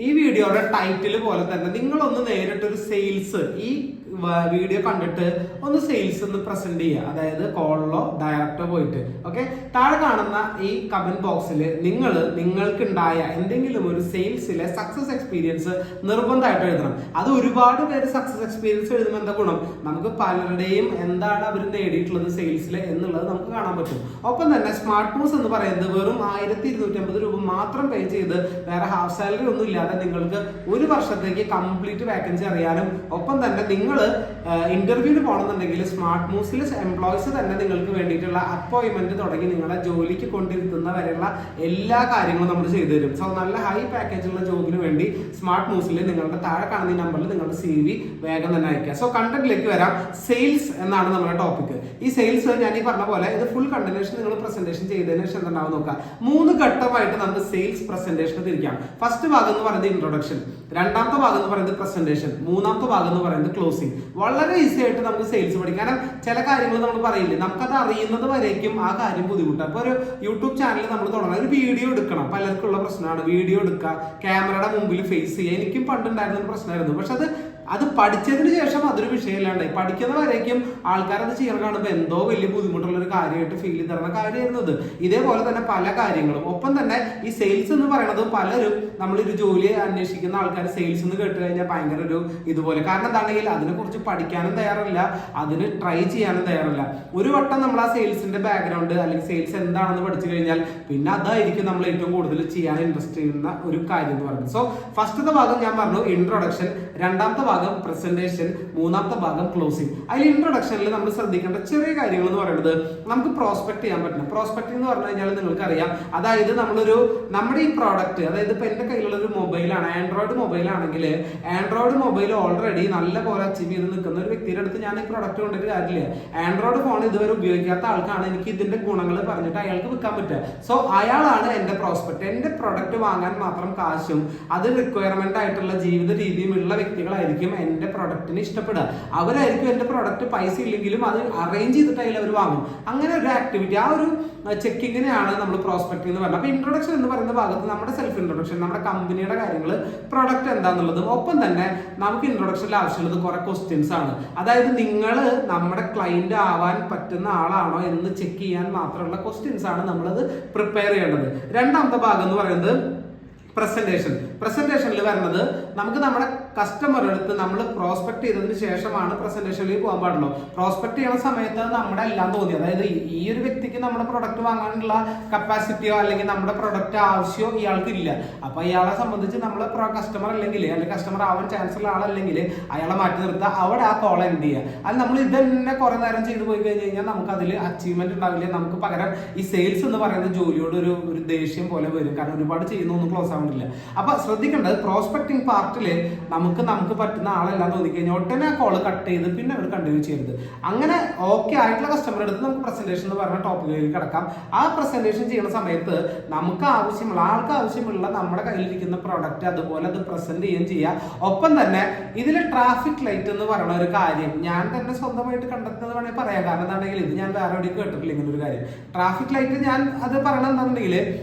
ഈ വീഡിയോയുടെ ടൈറ്റിൽ പോലെ തന്നെ നിങ്ങളൊന്ന് നേരിട്ടൊരു സെയിൽസ് ഈ വീഡിയോ കണ്ടിട്ട് ഒന്ന് സെയിൽസ് ഒന്ന് പ്രസന്റ് ചെയ്യുക. അതായത് കോളിലോ ഡയറക്റ്റോ പോയിട്ട് ഓക്കെ, താഴെ കാണുന്ന ഈ കമന്റ് ബോക്സിൽ നിങ്ങൾക്കുണ്ടായ എന്തെങ്കിലും ഒരു സെയിൽസിലെ സക്സസ് എക്സ്പീരിയൻസ് നിർബന്ധമായിട്ട് എഴുതണം. അത് ഒരുപാട് പേര് സക്സസ് എക്സ്പീരിയൻസ് എഴുതുമ്പോൾ എന്താ ഗുണം, നമുക്ക് പലരുടെയും എന്താണ് അവർ നേടിയിട്ടുള്ളത് സെയിൽസിൽ എന്നുള്ളത് നമുക്ക് കാണാൻ പറ്റും. ഒപ്പം തന്നെ സ്മാർട്ട് മൂവ്സ് എന്ന് പറയുന്നത് വെറും 1250 രൂപ മാത്രം പേ ചെയ്ത് വേറെ ഹാഫ് സാലറി ഒന്നും ഇല്ലാതെ നിങ്ങൾക്ക് ഒരു വർഷത്തേക്ക് കംപ്ലീറ്റ് വേക്കൻസി അറിയാനും ഒപ്പം തന്നെ നിങ്ങൾ ഇന്റർവ്യൂവിന് പോകണമെന്നുണ്ടെങ്കിൽ സ്മാർട്ട് മൂവ്സിലെ എംപ്ലോയീസ് തന്നെ നിങ്ങൾക്ക് വേണ്ടിയിട്ടുള്ള അപ്പോയിന്റ്മെന്റ് തുടങ്ങി നിങ്ങളെ ജോലിക്ക് കൊണ്ടിരുത്തുന്ന വരെയുള്ള എല്ലാ കാര്യങ്ങളും നമ്മൾ ചെയ്തു തരും. സോ നല്ല ഹൈ പാക്കേജുള്ള ജോബിന് വേണ്ടി സ്മാർട്ട് മൂവ്സിൽ നിങ്ങളുടെ താഴെ കാണുന്ന ഈ നമ്പറിൽ നിങ്ങളുടെ CV വേഗം തന്നെ അയക്കുക. സോ കണ്ടന്റിലേക്ക് വരാം. സെയിൽസ് എന്നാണ് നമ്മുടെ ടോപ്പിക്. ഈ സെയിൽസ് ഞാൻ ഈ പറഞ്ഞ പോലെ ഇത് ഫുൾ കണ്ടിന്യൂഷൻ നിങ്ങൾ പ്രസന്റേഷൻ ചെയ്തതിനു ശേഷം എന്താവും നോക്കുക. 3 ഘട്ടമായിട്ട് നമുക്ക് സെയിൽസ് പ്രസന്റേഷൻ തിരിക്കാം. ഫസ്റ്റ് ഭാഗം എന്ന് പറയുന്നത് ഇൻട്രൊഡക്ഷൻ, രണ്ടാമത്തെ ഭാഗം എന്ന് പറയുന്നത് പ്രസന്റേഷൻ, മൂന്നാമത്തെ ഭാഗം എന്ന് പറയുന്നത് ക്ലോസിംഗ്. വളരെ ഈസി ആയിട്ട് നമുക്ക് സെയിൽസ് പഠിക്കാം. കാരണം ചില കാര്യങ്ങൾ നമ്മൾ പറയില്ലേ, നമുക്കത് അറിയുന്നത് വരേക്കും ആ കാര്യം ബുദ്ധിമുട്ടാണ്. അപ്പൊ ഒരു യൂട്യൂബ് ചാനൽ നമ്മൾ തുടങ്ങണം, ഒരു വീഡിയോ എടുക്കണം. പലർക്കുള്ള പ്രശ്നമാണ് വീഡിയോ എടുക്കുക, ക്യാമറയുടെ മുമ്പിൽ ഫേസ് ചെയ്യുക. എനിക്കും പണ്ടുണ്ടായിരുന്ന ഒരു പ്രശ്നമായിരുന്നു. പക്ഷെ അത് പഠിച്ചതിന് ശേഷം അതൊരു വിഷയമില്ലാണ്ടായി. പഠിക്കുന്നവരേക്കും ആൾക്കാർ അത് ചെയ്യാൻ കാണുമ്പോൾ എന്തോ വലിയ ബുദ്ധിമുട്ടുള്ള ഒരു കാര്യമായിട്ട് ഫീൽ ചെയ്ത് തരുന്ന കാര്യമായിരുന്നത്. ഇതേപോലെ തന്നെ പല കാര്യങ്ങളും. ഒപ്പം തന്നെ ഈ സെയിൽസ് എന്ന് പറയുന്നത് പലരും നമ്മളൊരു ജോലി അന്വേഷിക്കുന്ന ആൾക്കാർ സെയിൽസ് എന്ന് കേട്ട് കഴിഞ്ഞാൽ ഭയങ്കര ഒരു ഇതുപോലെ. കാരണം എന്താണെങ്കിൽ അതിനെക്കുറിച്ച് പഠിക്കാനും തയ്യാറില്ല, അതിന് ട്രൈ ചെയ്യാനും തയ്യാറില്ല. ഒരു വട്ടം നമ്മൾ ആ സെയിൽസിന്റെ ബാക്ക്ഗ്രൗണ്ട് അല്ലെങ്കിൽ സെയിൽസ് എന്താണെന്ന് പഠിച്ചു കഴിഞ്ഞാൽ പിന്നെ അതായിരിക്കും നമ്മൾ ഏറ്റവും കൂടുതൽ ചെയ്യാൻ ഇൻട്രസ്റ്റ് ചെയ്യുന്ന ഒരു കാര്യം എന്ന് പറയുന്നത്. സോ ഫസ്റ്റത്തെ ഭാഗം ഞാൻ പറഞ്ഞു ഇൻട്രൊഡക്ഷൻ, രണ്ടാമത്തെ ഭാഗം പ്രസന്റേഷൻ, മൂന്നാമത്തെ ഭാഗം ക്ലോസിംഗ്. അതിൽ ഇൻട്രൊഡക്ഷനിൽ നമ്മൾ ശ്രദ്ധിക്കേണ്ട ചെറിയ കാര്യങ്ങൾ എന്ന് പറയുന്നത് നമുക്ക് പ്രോസ്പെക്ട് ചെയ്യാൻ പറ്റണം. പ്രോസ്പെക്ടിംഗ് എന്ന് പറഞ്ഞു കഴിഞ്ഞാൽ നിങ്ങൾക്കറിയാം, അതായത് നമ്മുടെ ഈ പ്രോഡക്റ്റ്, അതായത് ഇപ്പൊ എന്റെ കയ്യിലുള്ള ഒരു മൊബൈലാണ്, ആൻഡ്രോയിഡ് മൊബൈൽ ആണെങ്കിൽ ആൻഡ്രോയിഡ് മൊബൈൽ ഓൾറെഡി നല്ല പോലെ അച്ചീവ് ചെയ്ത് നിൽക്കുന്ന ഒരു വ്യക്തിയുടെ അടുത്ത് ഞാൻ ഈ പ്രോഡക്റ്റ് കൊണ്ടിട്ട് കാര്യമില്ല. ആൻഡ്രോയിഡ് ഫോൺ ഇതുവരെ ഉപയോഗിക്കാത്ത ആൾക്കാണ് എനിക്ക് ഇതിന്റെ ഗുണങ്ങൾ പറഞ്ഞിട്ട് അയാൾക്ക് വിൽക്കാൻ പറ്റുക. സോ അയാളാണ് എന്റെ പ്രോസ്പെക്ട്. എന്റെ പ്രൊഡക്റ്റ് വാങ്ങാൻ മാത്രം കാശും അത് റിക്വയർമെന്റ് ആയിട്ടുള്ള ജീവിത രീതിയും ഉള്ള വ്യക്തികളായിരിക്കും എന്റെ പ്രൊഡക്റ്റിന് ഇഷ്ടപ്പെടുക. അവരായിരിക്കും എന്റെ പ്രൊഡക്റ്റ് പൈസ ഇല്ലെങ്കിലും അത് അറേഞ്ച് ചെയ്തിട്ടായാലും അവർ വാങ്ങും. അങ്ങനെ ഒരു ആക്ടിവിറ്റി, ആ ഒരു ചെക്കിങ്ങിനെയാണ് നമ്മൾ പ്രോസ്പെക്ടിംഗ് എന്ന് പറയുന്നത്. അപ്പൊ ഇൻട്രൊഡക്ഷൻ എന്ന് പറയുന്ന ഭാഗത്ത് നമ്മുടെ സെൽഫ് ഇൻട്രൊഡക്ഷൻ, നമ്മുടെ കമ്പനിയുടെ കാര്യങ്ങൾ, പ്രൊഡക്റ്റ് എന്താന്നുള്ളതും ഒപ്പം തന്നെ നമുക്ക് ഇൻട്രൊഡക്ഷനിൽ ആവശ്യമുള്ളത് കുറെ ക്വസ്റ്റ്യൻസ് ആണ്. അതായത് നിങ്ങൾ നമ്മുടെ ക്ലയന്റ് ആവാൻ പറ്റുന്ന ആളാണോ എന്ന് ചെക്ക് ചെയ്യാൻ മാത്രമുള്ള ക്വസ്റ്റ്യൻസ് ആണ് നമ്മളത് പ്രിപ്പയർ ചെയ്യേണ്ടത്. രണ്ടാമത്തെ ഭാഗം എന്ന് പറയുന്നത് പ്രസന്റേഷൻ. പ്രസന്റേഷനിൽ വരുന്നത് നമുക്ക് നമ്മുടെ കസ്റ്റമറുടെ അടുത്ത് നമ്മൾ പ്രോസ്പെക്ട് ചെയ്തതിന് ശേഷമാണ് പ്രസന്റേഷനിലേക്ക് പോകാൻ പാടുള്ളൂ. പ്രോസ്പെക്ട് ചെയ്യുന്ന സമയത്ത് നമ്മുടെ എല്ലാം തോന്നി, അതായത് ഈ ഒരു വ്യക്തിക്ക് നമ്മുടെ പ്രൊഡക്റ്റ് വാങ്ങാനുള്ള കപ്പാസിറ്റിയോ അല്ലെങ്കിൽ നമ്മുടെ പ്രൊഡക്റ്റ് ആവശ്യമോ ഇയാൾക്ക് ഇല്ല. അപ്പൊ ഇയാളെ സംബന്ധിച്ച് നമ്മൾ കസ്റ്റമർ അല്ലെങ്കിൽ കസ്റ്റമർ ആവാൻ ചാൻസ് ഉള്ള ആളല്ലെങ്കിൽ അയാളെ മാറ്റി നിർത്തുക, അവിടെ ആ കോൾ എൻഡ് ചെയ്യുക. അത് നമ്മൾ ഇത് തന്നെ കുറെ നേരം ചെയ്തു പോയി കഴിഞ്ഞ് കഴിഞ്ഞാൽ നമുക്ക് അതിൽ അച്ചീവ്മെന്റ് ഉണ്ടാവില്ല. നമുക്ക് പകരം ഈ സെയിൽസ് എന്ന് പറയുന്ന ജോലിയോട് ഒരു ദേഷ്യം പോലെ വരും. കാരണം ഒരുപാട് ചെയ്യുന്നൊന്നും ക്ലോസ് ആവുന്നില്ല. അപ്പൊ ശ്രദ്ധിക്കേണ്ടത് പ്രോസ്പെക്ടിങ് പാർട്ടില് നമുക്ക് പറ്റുന്ന ആളെല്ലാം തോന്നിക്കഴിഞ്ഞാൽ ഒട്ടനെ ആ കോള് കട്ട് ചെയ്ത് പിന്നെ അവർ കണ്ടിന്യൂ ചെയ്യരുത്. അങ്ങനെ ഓക്കെ ആയിട്ടുള്ള കസ്റ്റമർ എടുത്ത് നമുക്ക് പ്രസന്റേഷൻ എന്ന് പറഞ്ഞ ടോപ്പിക്കിലേക്ക് കിടക്കാം. ആ പ്രസന്റേഷൻ ചെയ്യുന്ന സമയത്ത് ആൾക്ക് ആവശ്യമുള്ള നമ്മുടെ കയ്യിലിരിക്കുന്ന പ്രൊഡക്റ്റ് അതുപോലെ അത് പ്രസന്റ് ചെയ്യുകയും ചെയ്യുക. ഒപ്പം തന്നെ ഇതിൽ ട്രാഫിക് ലൈറ്റ് എന്ന് പറയുന്ന ഒരു കാര്യം ഞാൻ തന്നെ സ്വന്തമായിട്ട് കണ്ടെത്തുന്നത് വേണമെങ്കിൽ പറയാം. കാരണം എന്താണെങ്കിൽ ഇത് ഞാൻ വേറെ എവിടെയും കേട്ടിട്ടില്ല ഇങ്ങനെ ഒരു കാര്യം. ട്രാഫിക് ലൈറ്റ് ഞാൻ അത് പറയണത് എന്താണെന്നുണ്ടെങ്കിൽ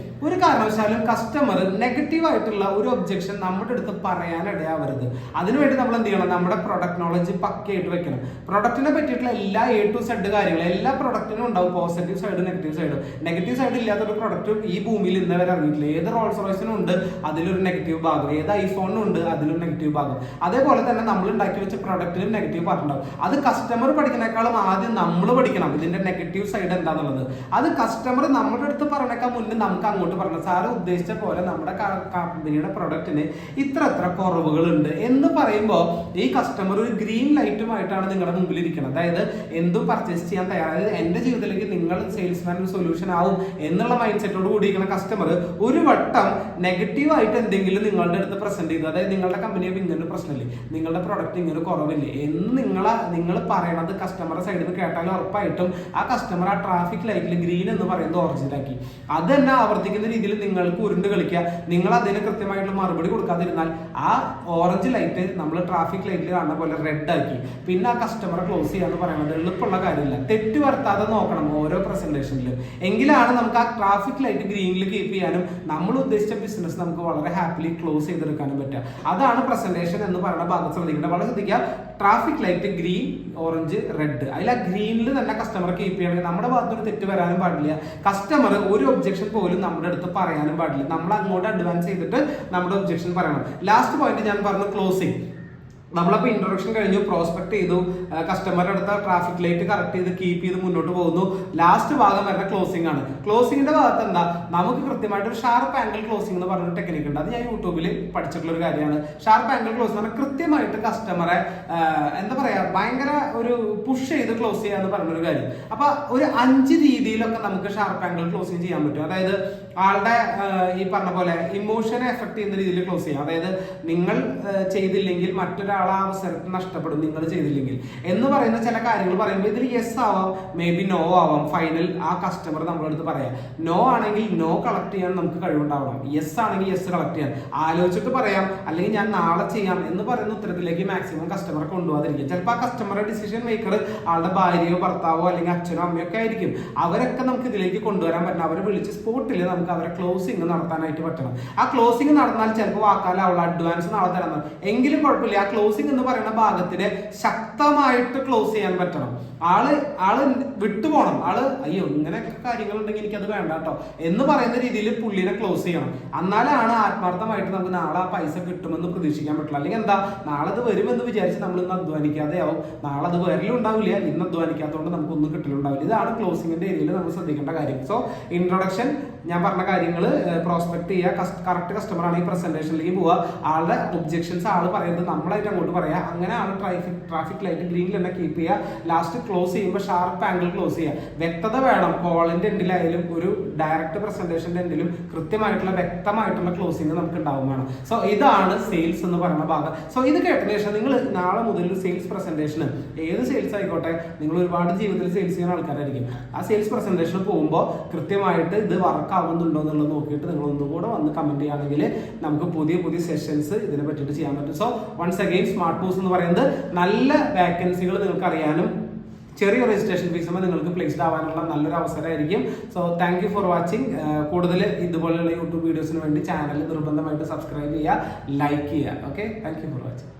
ഒരു കാരണവശാലും കസ്റ്റമർ നെഗറ്റീവ് ആയിട്ടുള്ള ഒരു ഒബ്ജെക്ഷൻ നമ്മുടെ അടുത്ത് പറയാൻ ഇടയാവരുത്. അതിനുവേണ്ടി നമ്മൾ എന്ത് ചെയ്യണം, നമ്മുടെ പ്രൊഡക്റ്റ് നോളജ് പക്കയായിട്ട് വെക്കണം. പ്രൊഡക്റ്റിനെ പറ്റിയിട്ടുള്ള എല്ലാ A to Z കാര്യങ്ങളും എല്ലാ പ്രൊഡക്റ്റിനും ഉണ്ടാവും പോസിറ്റീവ് സൈഡും നെഗറ്റീവ് സൈഡും. നെഗറ്റീവ് സൈഡ് ഇല്ലാത്തൊരു പ്രൊഡക്റ്റ് ഈ ഭൂമിയിൽ ഇന്ന് വരെ ഇറങ്ങിയിട്ടില്ല. ഏത് റോൾസ് റോയ്സിനും ഉണ്ട് അതിലൊരു നെഗറ്റീവ് ഭാഗം, ഏത് ഐഫോണിനും ഉണ്ട് അതിലൊരു നെഗറ്റീവ് ഭാഗം. അതേപോലെ തന്നെ നമ്മൾ ഉണ്ടാക്കി വെച്ച പ്രൊഡക്റ്റിനും നെഗറ്റീവ് പാർട്ട് ഉണ്ടാവും. അത് കസ്റ്റമർ പഠിക്കുന്നേക്കാളും ആദ്യം നമ്മൾ പഠിക്കണം ഇതിന്റെ നെഗറ്റീവ് സൈഡ് എന്താണെന്നുള്ളത്. അത് കസ്റ്റമർ നമ്മുടെ അടുത്ത് പറഞ്ഞേക്കാൻ മുന്നേ നമുക്ക് അങ്ങോട്ട് പറഞ്ഞു, സാറ് ഉദ്ദേശിച്ച പോലെ നമ്മുടെ കമ്പനിയുടെ പ്രൊഡക്റ്റിന് ഇത്ര കുറവുകളുണ്ട് എന്ന് പറയുമ്പോൾ ഈ കസ്റ്റമർ ഒരു ഗ്രീൻ ലൈറ്റുമായിട്ടാണ് നിങ്ങളുടെ മുമ്പിൽ ഇരിക്കുന്നത്. അതായത് എന്തും പർച്ചേസ് ചെയ്യാൻ തയ്യാറായത് എന്റെ ജീവിതത്തിലേക്ക് നിങ്ങൾ സെയിൽസ്മാൻ ഒരു സൊല്യൂഷൻ ആവും എന്നുള്ള മൈൻഡ് സെറ്റോട് കൂടിയിരിക്കുന്ന കസ്റ്റമർ ഒരു വട്ടം നെഗറ്റീവ് ആയിട്ട് എന്തെങ്കിലും നിങ്ങളുടെ അടുത്ത് പ്രസന്റ് ചെയ്തു, അതായത് നിങ്ങളുടെ കമ്പനിയെ ഇങ്ങനെ പ്രശ്നമില്ലേ, നിങ്ങളുടെ പ്രൊഡക്റ്റ് ഇങ്ങനെ കുറവില്ലേ എന്ന് നിങ്ങൾ പറയണത് കസ്റ്റമറുടെ സൈഡിൽ നിന്ന് കേട്ടാൽ ഉറപ്പായിട്ടും ആ കസ്റ്റമർ ആ ട്രാഫിക് ലൈറ്റിൽ ഗ്രീൻ എന്ന് പറയുന്നത് ഒറിജിനലാക്കി അത് തന്നെ ആവർത്തിക്കുന്ന കാണിക്കുന്ന രീതിയിൽ നിങ്ങൾക്ക് ഉരുണ്ട് കളിക്കുക. നിങ്ങൾ അതിന് കൃത്യമായിട്ടുള്ള മറുപടി കൊടുക്കാതിരുന്നാൽ ആ ഓറഞ്ച് ലൈറ്റ് നമ്മൾ ട്രാഫിക് ലൈറ്റിൽ കാണുന്ന പോലെ റെഡ് ആക്കി പിന്നെ ആ കസ്റ്റമറെ ക്ലോസ് ചെയ്യാന്ന് പറയുന്നത് എളുപ്പമുള്ള കാര്യമില്ല. തെറ്റ് വരുത്താതെ നോക്കണം ഓരോ പ്രസന്റേഷനിലും. എങ്കിലാണ് നമുക്ക് ആ ട്രാഫിക് ലൈറ്റ് ഗ്രീനിൽ കീപ്പ് ചെയ്യാനും നമ്മൾ ഉദ്ദേശിച്ച ബിസിനസ് നമുക്ക് വളരെ ഹാപ്പിലി ക്ലോസ് ചെയ്തെടുക്കാനും പറ്റുക. അതാണ് പ്രസന്റേഷൻ എന്ന് പറയുന്ന ഭാഗത്ത് ശ്രദ്ധിക്കേണ്ടത്. വളരെ ശ്രദ്ധിക്കുക. Traffic light green, orange, red. അതിൽ ആ ഗ്രീനിൽ തന്നെ കസ്റ്റമർ കീപ്പ് ചെയ്യണമെങ്കിൽ നമ്മുടെ ഭാഗത്തൊരു തെറ്റ് വരാനും പാടില്ല. കസ്റ്റമർ ഒരു ഒബ്ജക്ഷൻ പോലും നമ്മുടെ അടുത്ത് പറയാനും പാടില്ല. നമ്മൾ അങ്ങോട്ട് അഡ്വാൻസ് ചെയ്തിട്ട് നമ്മുടെ ഒബ്ജക്ഷൻ പറയണം. ലാസ്റ്റ് പോയിന്റ് ഞാൻ പറഞ്ഞു ക്ലോസിംഗ്. നമ്മളപ്പോൾ ഇൻട്രൊഡക്ഷൻ കഴിഞ്ഞു, പ്രോസ്പെക്ട് ചെയ്തു, കസ്റ്റമറുടെ അടുത്ത ട്രാഫിക് ലൈറ്റ് കറക്റ്റ് ചെയ്ത് കീപ്പ് ചെയ്ത് മുന്നോട്ട് പോകുന്നു. ലാസ്റ്റ് ഭാഗം വരുന്ന ക്ലോസിംഗ് ആണ്. ക്ലോസിംഗിന്റെ ഭാഗത്ത് എന്താ, നമുക്ക് കൃത്യമായിട്ട് ഒരു ഷാർപ്പ് ആംഗിൾ ക്ലോസിംഗ് എന്ന് പറഞ്ഞൊരു ടെക്നിക്ക് ഉണ്ട്. അത് ഞാൻ യൂട്യൂബിൽ പഠിച്ചിട്ടുള്ള ഒരു കാര്യമാണ്. ഷാർപ്പ് ആംഗിൾ ക്ലോസിംഗ് പറഞ്ഞാൽ കൃത്യമായിട്ട് കസ്റ്റമറെ എന്താ പറയാ ഭയങ്കര ഒരു പുഷ് ചെയ്ത് ക്ലോസ് ചെയ്യുക എന്ന് പറഞ്ഞൊരു കാര്യം. അപ്പൊ ഒരു 5 രീതിയിലൊക്കെ നമുക്ക് ഷാർപ്പ് ആംഗിൾ ക്ലോസിംഗ് ചെയ്യാൻ പറ്റും. അതായത് ആളുടെ ഈ പറഞ്ഞ പോലെ ഇമോഷനെ എഫക്ട് ചെയ്യുന്ന രീതിയിൽ ക്ലോസ് ചെയ്യാം. അതായത് നിങ്ങൾ ചെയ്തില്ലെങ്കിൽ മറ്റൊരാൾ ആ അവസരത്തിൽ നഷ്ടപ്പെടും, നിങ്ങൾ ചെയ്തില്ലെങ്കിൽ എന്ന് പറയുന്ന ചില കാര്യങ്ങൾ പറയുമ്പോൾ ഇതിൽ യെസ് ആവാം, മേ ബി നോ ആവാം. ഫൈനൽ ആ കസ്റ്റമർ നമ്മുടെ അടുത്ത് പറയാം. നോ ആണെങ്കിൽ നോ കളക്ട് ചെയ്യാൻ നമുക്ക് കഴിവുണ്ടാവണം, യെസ് ആണെങ്കിൽ യെസ് കളക്ട് ചെയ്യാൻ ആലോചിച്ചിട്ട് പറയാം, അല്ലെങ്കിൽ ഞാൻ നാളെ ചെയ്യാം എന്ന് പറയുന്ന ഉത്തരത്തിലേക്ക് മാക്സിമം കസ്റ്റമറെ കൊണ്ടുപോകാതിരിക്കും. ചിലപ്പോൾ ആ കസ്റ്റമറുടെ ഡിസിഷൻ മേക്കർ ആളുടെ ഭാര്യയോ ഭർത്താവോ അല്ലെങ്കിൽ അച്ഛനോ അമ്മയോ ഒക്കെ ആയിരിക്കും. അവരൊക്കെ നമുക്ക് ഇതിലേക്ക് കൊണ്ടുവരാൻ പറ്റണം. അവരെ വിളിച്ച് സ്പോട്ടിൽ നമുക്ക് അവരെ ക്ലോസിംഗ് നടത്താനായിട്ട് പറ്റണം. ആ ക്ലോസിംഗ് നടന്നാൽ ചിലപ്പോൾ വാക്കാലാവുള്ള അഡ്വാൻസ് നാളെ തരണം എങ്കിലും കുഴപ്പമില്ല. ആ ക്ലോസിംഗ് എന്ന് പറയുന്ന ഭാഗത്തിന് ശക്തമായിട്ട് ക്ലോസ് ചെയ്യാൻ പറ്റണം. ആള് വിട്ടുപോകണം. അയ്യോ ഇങ്ങനെയൊക്കെ കാര്യങ്ങൾ ഉണ്ടെങ്കിൽ എനിക്കത് വേണ്ട കേട്ടോ എന്ന് പറയുന്ന രീതിയിൽ പുള്ളിനെ ക്ലോസ് ചെയ്യണം. എന്നാലാണ് ആത്മാർത്ഥമായിട്ട് നമുക്ക് നാളെ ആ പൈസ കിട്ടുമെന്ന് പ്രതീക്ഷിക്കാൻ പറ്റില്ല. അല്ലെങ്കിൽ എന്താ, നാളെ അത് വരുമെന്ന് വിചാരിച്ച് നമ്മൾ ഇന്ന് അധ്വാനിക്കാതെ ആവും. നാളെ അത് വരലുണ്ടാവില്ല, ഇന്ന് അധ്വാനിക്കാത്തതുകൊണ്ട് നമുക്കൊന്നും കിട്ടലുണ്ടാവില്ല. ഇതാണ് ക്ലോസിംഗിന്റെ ഏരിയയിൽ നമ്മൾ ശ്രദ്ധിക്കേണ്ട കാര്യം. സോ ഇൻട്രൊഡക്ഷൻ ഞാൻ പറഞ്ഞ കാര്യങ്ങൾ പ്രോസ്പെക്ട് ചെയ്യുക, കറക്റ്റ് കസ്റ്റമർ ആണെങ്കിൽ പ്രസന്റേഷനിലേക്ക് പോവുക, ആളുടെ ഒബ്ജെക്ഷൻസ് ആൾ പറയുന്നത് നമ്മളായിട്ട് അങ്ങോട്ട് പറയാം. അങ്ങനെ ആൾ ട്രാഫിക് ലൈറ്റ് ഗ്രീനിൽ തന്നെ കീപ്പ് ചെയ്യുക. ലാസ്റ്റ് ക്ലോസ് ചെയ്യുമ്പോൾ ഷാർപ്പ് ആംഗിൾ ക്ലോസ് ചെയ്യുക. വ്യക്തത വേണം. കോളിന്റെ എൻഡിലായാലും ഒരു ഡയറക്റ്റ് പ്രസന്റേഷന്റെ എൻഡിലും കൃത്യമായിട്ടുള്ള വ്യക്തമായിട്ടുള്ള ക്ലോസിംഗ് നമുക്ക് ഉണ്ടാവുന്നതാണ്. സോ ഇതാണ് സെയിൽസ് എന്ന് പറയുന്ന ഭാഗം. സോ ഇത് കേട്ടതിന് ശേഷം നിങ്ങൾ നാളെ മുതൽ സെയിൽസ് പ്രസന്റേഷന്, ഏത് സെയിൽസ് ആയിക്കോട്ടെ, നിങ്ങൾ ഒരുപാട് ജീവിതത്തിൽ സെയിൽസ് ചെയ്യുന്ന ആൾക്കാരായിരിക്കും. ആ സെയിൽസ് പ്രസന്റേഷന് പോകുമ്പോൾ കൃത്യമായിട്ട് ഇത് വർക്ക് ആവുന്നുണ്ടോ എന്നുള്ളത് നോക്കിയിട്ട് നിങ്ങൾ ഒന്നുകൂടെ വന്ന് കമന്റ് ചെയ്യുകയാണെങ്കിൽ നമുക്ക് പുതിയ പുതിയ സെഷൻസ് ഇതിനെ പറ്റിയിട്ട് ചെയ്യാൻ പറ്റും. So once again smart moves എന്ന് പറയുന്നത് നല്ല വാക്കൻസികൾ നിങ്ങൾക്ക് അറിയാനും ചെറിയ രജിസ്ട്രേഷൻ ഫീസുമ്പോൾ നിങ്ങൾക്ക് പ്ലേസ്ഡ് ആവാനുള്ള നല്ലൊരു അവസരമായിരിക്കും. So thank you for watching. കൂടുതൽ ഇതുപോലെയുള്ള യൂട്യൂബ് വീഡിയോസിന് വേണ്ടി ചാനൽ നിർബന്ധമായിട്ട് സബ്സ്ക്രൈബ് ചെയ്യുക, ലൈക്ക് ചെയ്യുക. Okay, thank you for watching.